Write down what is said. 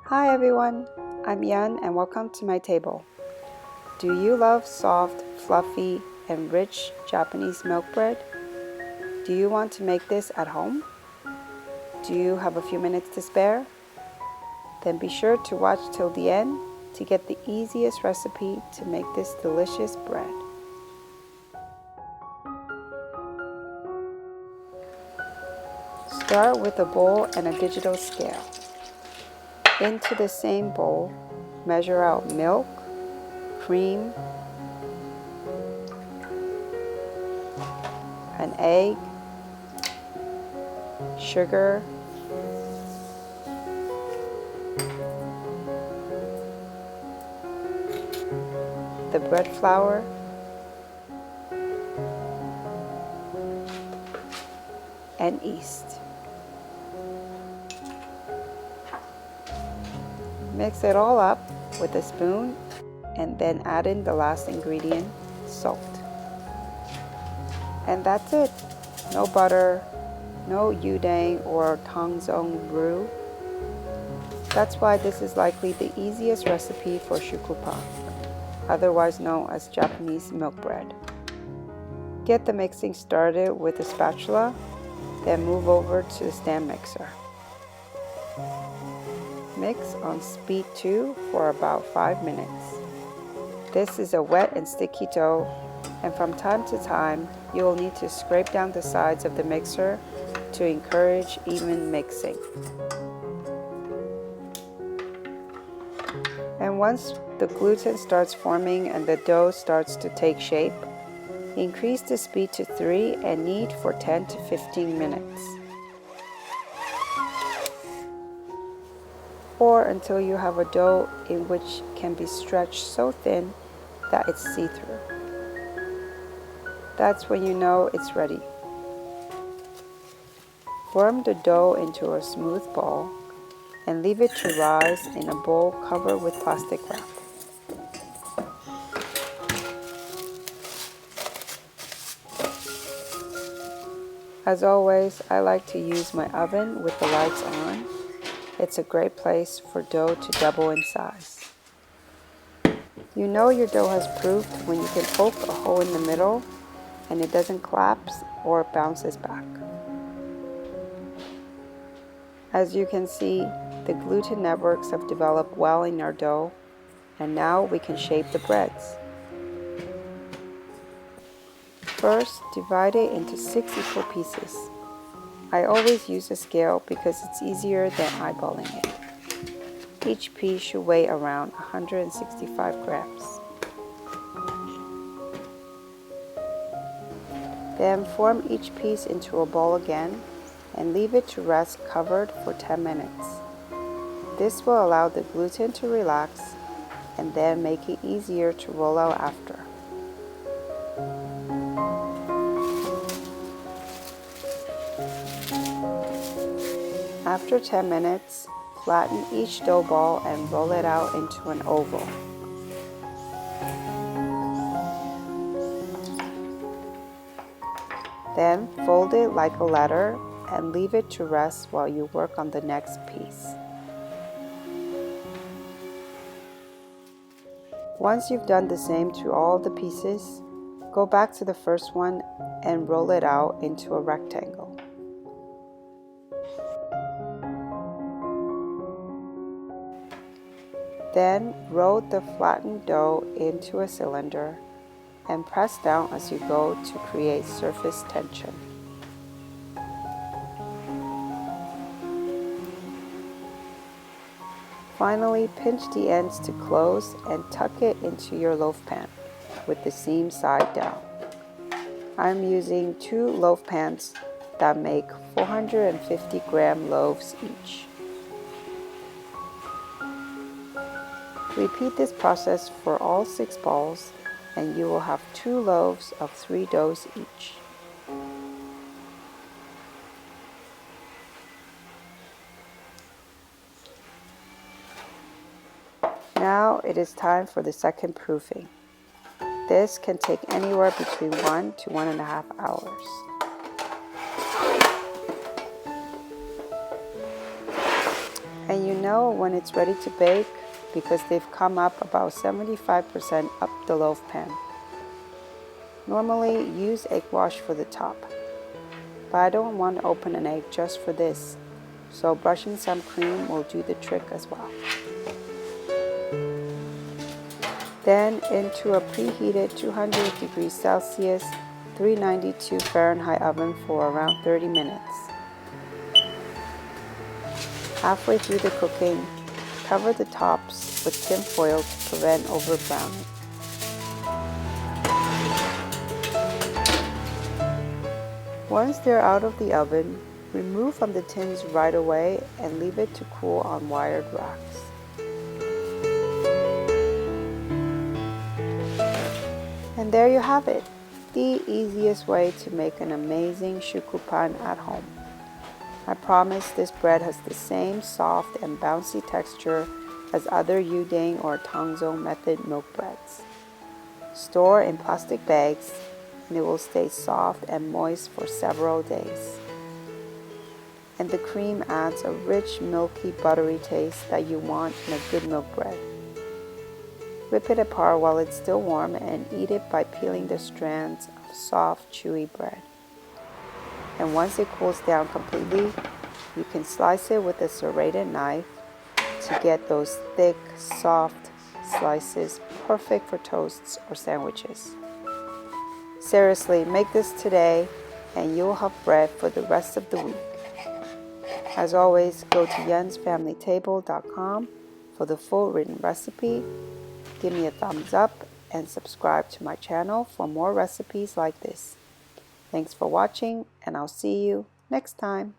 Hi everyone, I'm Yan and welcome to my table. Do you love soft, fluffy, and rich Japanese milk bread? Do you want to make this at home? Do you have a few minutes to spare? Then be sure to watch till the end to get the easiest recipe to make this delicious bread. Start with a bowl and a digital scale. Into the same bowl, measure out milk, cream, an egg, sugar, the bread flour, and yeast. Mix it all up with a spoon and then add in the last ingredient, salt. And that's it. No butter, no udang or tangzong roux. That's why this is likely the easiest recipe for Shokupan, otherwise known as Japanese milk bread. Get the mixing started with a spatula, then move over to the stand mixer. Mix on speed 2 for about 5 minutes. This is a wet and sticky dough, and from time to time, you will need to scrape down the sides of the mixer to encourage even mixing. And once the gluten starts forming and the dough starts to take shape, increase the speed to 3 and knead for 10 to 15 minutes. Or until you have a dough in which can be stretched so thin that it's see-through. That's when you know it's ready. Form the dough into a smooth ball and leave it to rise in a bowl covered with plastic wrap. As always, I like to use my oven with the lights on. It's a great place for dough to double in size. You know your dough has proofed when you can poke a hole in the middle and it doesn't collapse or bounces back. As you can see, the gluten networks have developed well in our dough, and now we can shape the breads. First, divide it into 6 equal pieces. I always use a scale because it's easier than eyeballing it. Each piece should weigh around 165 grams. Then form each piece into a ball again and leave it to rest covered for 10 minutes. This will allow the gluten to relax and then make it easier to roll out after. After 10 minutes, flatten each dough ball and roll it out into an oval. Then fold it like a letter and leave it to rest while you work on the next piece. Once you've done the same to all the pieces, go back to the first one and roll it out into a rectangle. Then roll the flattened dough into a cylinder and press down as you go to create surface tension. Finally, pinch the ends to close and tuck it into your loaf pan with the seam side down. I'm using 2 loaf pans that make 450 gram loaves each. Repeat this process for all 6 balls and you will have 2 loaves of 3 doughs each. Now it is time for the second proofing. This can take anywhere between 1 to 1.5 hours. And you know know when it's ready to bake because they've come up about 75% up the loaf pan. Normally use egg wash for the top, but I don't want to open an egg just for this, so brushing some cream will do the trick as well. Then into a preheated 200 degrees Celsius, 392 Fahrenheit oven for around 30 minutes. Halfway through the cooking, cover the tops with tin foil to prevent over browning. Once they're out of the oven, remove from the tins right away and leave it to cool on wired racks. And there you have it, the easiest way to make an amazing Shokupan at home. I promise this bread has the same soft and bouncy texture as other Yudang or Tongzo method milk breads. Store in plastic bags and it will stay soft and moist for several days. And the cream adds a rich, milky, buttery taste that you want in a good milk bread. Rip it apart while it's still warm and eat it by peeling the strands of soft, chewy bread. And once it cools down completely, you can slice it with a serrated knife to get those thick, soft slices perfect for toasts or sandwiches. Seriously, make this today and you'll have bread for the rest of the week. As always, go to jensfamilytable.com for the full written recipe. Give me a thumbs up and subscribe to my channel for more recipes like this. Thanks for watching, and I'll see you next time.